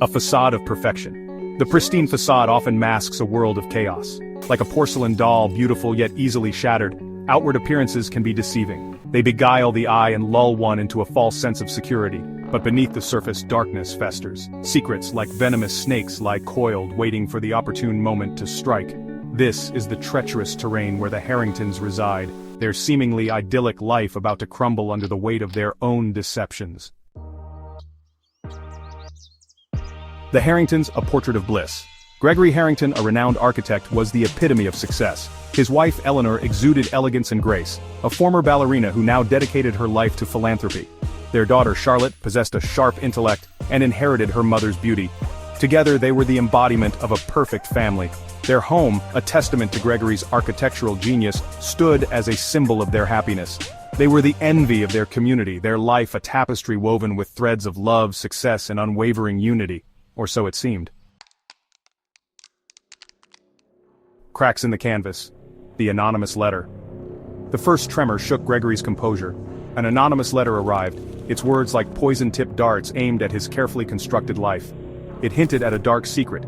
A facade of perfection. The pristine facade often masks a world of chaos. Like a porcelain doll, beautiful yet easily shattered, outward appearances can be deceiving. They beguile the eye and lull one into a false sense of security. But beneath the surface, darkness festers. Secrets like venomous snakes lie coiled, waiting for the opportune moment to strike. This is the treacherous terrain where the Harringtons reside, their seemingly idyllic life about to crumble under the weight of their own deceptions. The Harringtons, a portrait of bliss. Gregory Harrington, a renowned architect, was the epitome of success. His wife, Eleanor, exuded elegance and grace, a former ballerina who now dedicated her life to philanthropy. Their daughter, Charlotte, possessed a sharp intellect and inherited her mother's beauty. Together, they were the embodiment of a perfect family. Their home, a testament to Gregory's architectural genius, stood as a symbol of their happiness. They were the envy of their community, their life a tapestry woven with threads of love, success, and unwavering unity. Or so it seemed. Cracks in the canvas. The anonymous letter. The first tremor shook Gregory's composure. An anonymous letter arrived, its words like poison-tipped darts aimed at his carefully constructed life. It hinted at a dark secret,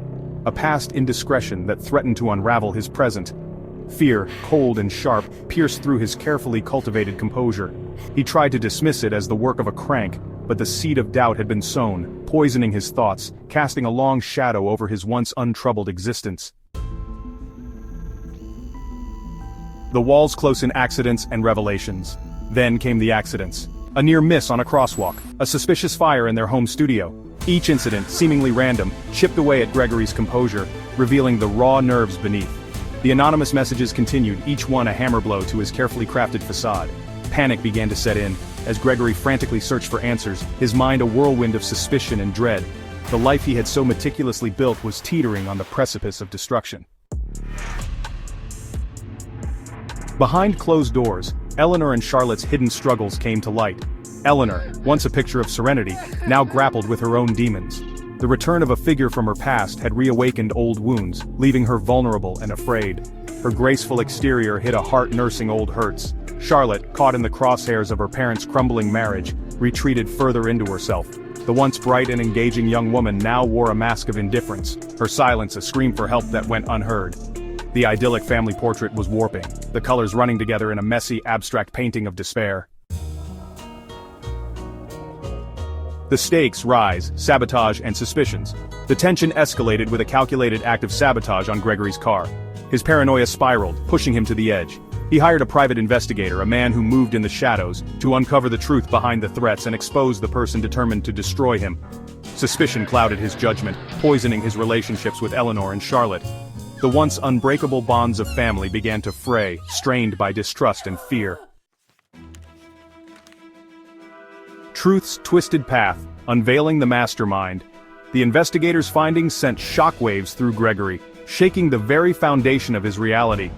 a past indiscretion that threatened to unravel his present. Fear, cold and sharp, pierced through his carefully cultivated composure. He tried to dismiss it as the work of a crank, but the seed of doubt had been sown, poisoning his thoughts, casting a long shadow over his once untroubled existence. The walls close in accidents and revelations. Then came the accidents. A near miss on a crosswalk, a suspicious fire in their home studio. Each incident, seemingly random, chipped away at Gregory's composure, revealing the raw nerves beneath. The anonymous messages continued, each one a hammer blow to his carefully crafted facade. Panic began to set in, as Gregory frantically searched for answers, his mind a whirlwind of suspicion and dread. The life he had so meticulously built was teetering on the precipice of destruction. Behind closed doors, Eleanor and Charlotte's hidden struggles came to light. Eleanor, once a picture of serenity, now grappled with her own demons. The return of a figure from her past had reawakened old wounds, leaving her vulnerable and afraid. Her graceful exterior hid a heart nursing old hurts. Charlotte, caught in the crosshairs of her parents' crumbling marriage, retreated further into herself. The once bright and engaging young woman now wore a mask of indifference, her silence a scream for help that went unheard. The idyllic family portrait was warping, the colors running together in a messy, abstract painting of despair. The stakes rise, sabotage and suspicions. The tension escalated with a calculated act of sabotage on Gregory's car. His paranoia spiraled, pushing him to the edge. He hired a private investigator, a man who moved in the shadows, to uncover the truth behind the threats and expose the person determined to destroy him. Suspicion clouded his judgment, poisoning his relationships with Eleanor and Charlotte. The once unbreakable bonds of family began to fray, strained by distrust and fear. Truth's twisted path, unveiling the mastermind. The investigator's findings sent shockwaves through Gregory, shaking the very foundation of his reality.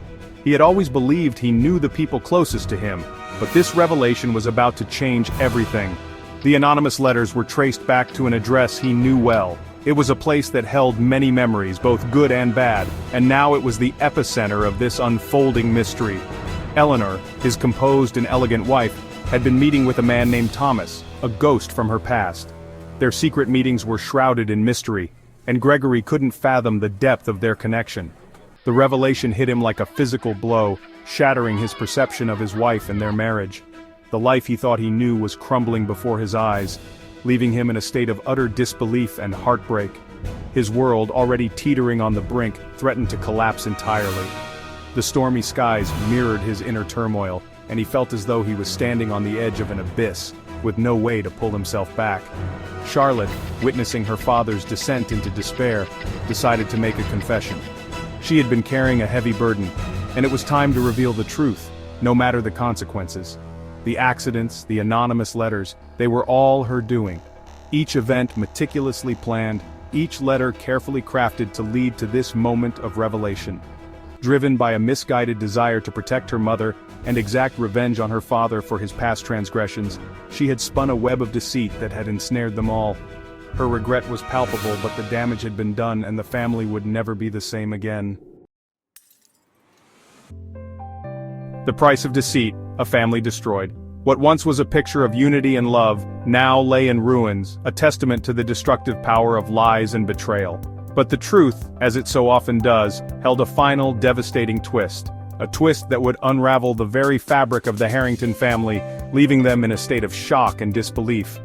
He had always believed he knew the people closest to him, but this revelation was about to change everything. The anonymous letters were traced back to an address he knew well. It was a place that held many memories, both good and bad, and now it was the epicenter of this unfolding mystery. Eleanor, his composed and elegant wife, had been meeting with a man named Thomas, a ghost from her past. Their secret meetings were shrouded in mystery, and Gregory couldn't fathom the depth of their connection. The revelation hit him like a physical blow, shattering his perception of his wife and their marriage. The life he thought he knew was crumbling before his eyes, leaving him in a state of utter disbelief and heartbreak. His world, already teetering on the brink, threatened to collapse entirely. The stormy skies mirrored his inner turmoil, and he felt as though he was standing on the edge of an abyss, with no way to pull himself back. Charlotte, witnessing her father's descent into despair, decided to make a confession. She had been carrying a heavy burden, and it was time to reveal the truth, no matter the consequences. The accidents, the anonymous letters, they were all her doing. Each event meticulously planned, each letter carefully crafted to lead to this moment of revelation. Driven by a misguided desire to protect her mother and exact revenge on her father for his past transgressions, she had spun a web of deceit that had ensnared them all. Her regret was palpable, but the damage had been done and the family would never be the same again. The price of deceit, a family destroyed. What once was a picture of unity and love, now lay in ruins, a testament to the destructive power of lies and betrayal. But the truth, as it so often does, held a final, devastating twist. A twist that would unravel the very fabric of the Harrington family, leaving them in a state of shock and disbelief.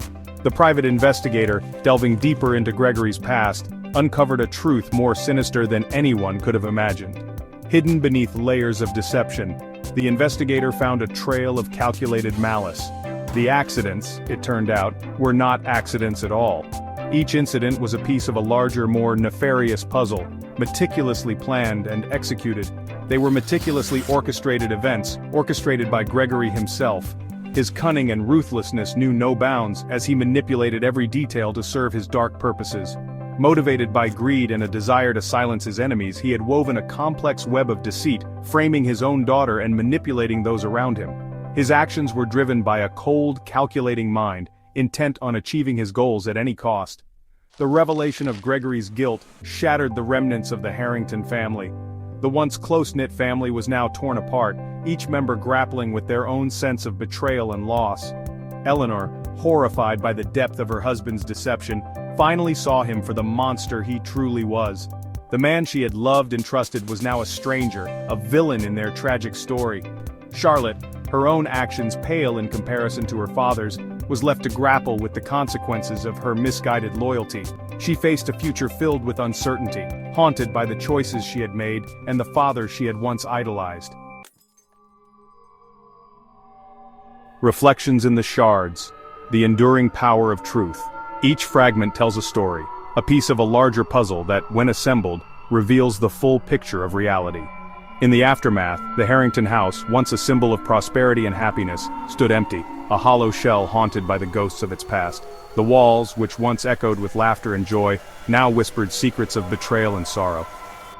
The private investigator, delving deeper into Gregory's past, uncovered a truth more sinister than anyone could have imagined. Hidden beneath layers of deception, the investigator found a trail of calculated malice. The accidents, it turned out, were not accidents at all. Each incident was a piece of a larger, more nefarious puzzle, meticulously planned and executed. They were meticulously orchestrated events, orchestrated by Gregory himself. His cunning and ruthlessness knew no bounds as he manipulated every detail to serve his dark purposes. Motivated by greed and a desire to silence his enemies, he had woven a complex web of deceit, framing his own daughter and manipulating those around him. His actions were driven by a cold, calculating mind, intent on achieving his goals at any cost. The revelation of Gregory's guilt shattered the remnants of the Harrington family. The once close-knit family was now torn apart, each member grappling with their own sense of betrayal and loss. Eleanor, horrified by the depth of her husband's deception, finally saw him for the monster he truly was. The man she had loved and trusted was now a stranger, a villain in their tragic story. Charlotte, her own actions pale in comparison to her father's, was left to grapple with the consequences of her misguided loyalty. She faced a future filled with uncertainty, haunted by the choices she had made and the father she had once idolized. Reflections in the Shards, the enduring power of truth. Each fragment tells a story, a piece of a larger puzzle that, when assembled, reveals the full picture of reality. In the aftermath, the Harrington house, once a symbol of prosperity and happiness, stood empty, a hollow shell haunted by the ghosts of its past. The walls, which once echoed with laughter and joy, now whispered secrets of betrayal and sorrow.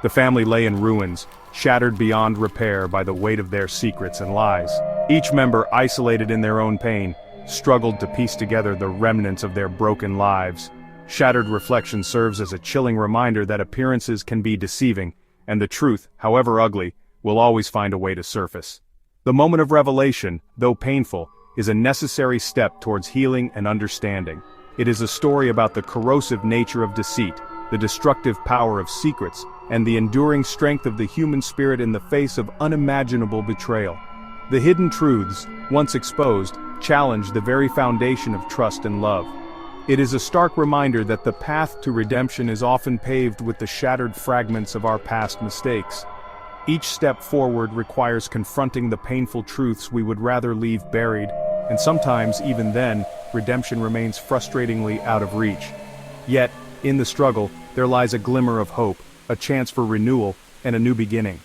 The family lay in ruins, shattered beyond repair by the weight of their secrets and lies. Each member, isolated in their own pain, struggled to piece together the remnants of their broken lives. Shattered reflection serves as a chilling reminder that appearances can be deceiving, and the truth, however ugly, will always find a way to surface. The moment of revelation, though painful, is a necessary step towards healing and understanding. It is a story about the corrosive nature of deceit, the destructive power of secrets, and the enduring strength of the human spirit in the face of unimaginable betrayal. The hidden truths, once exposed, challenge the very foundation of trust and love. It is a stark reminder that the path to redemption is often paved with the shattered fragments of our past mistakes. Each step forward requires confronting the painful truths we would rather leave buried, and sometimes, even then, redemption remains frustratingly out of reach. Yet, in the struggle, there lies a glimmer of hope, a chance for renewal, and a new beginning.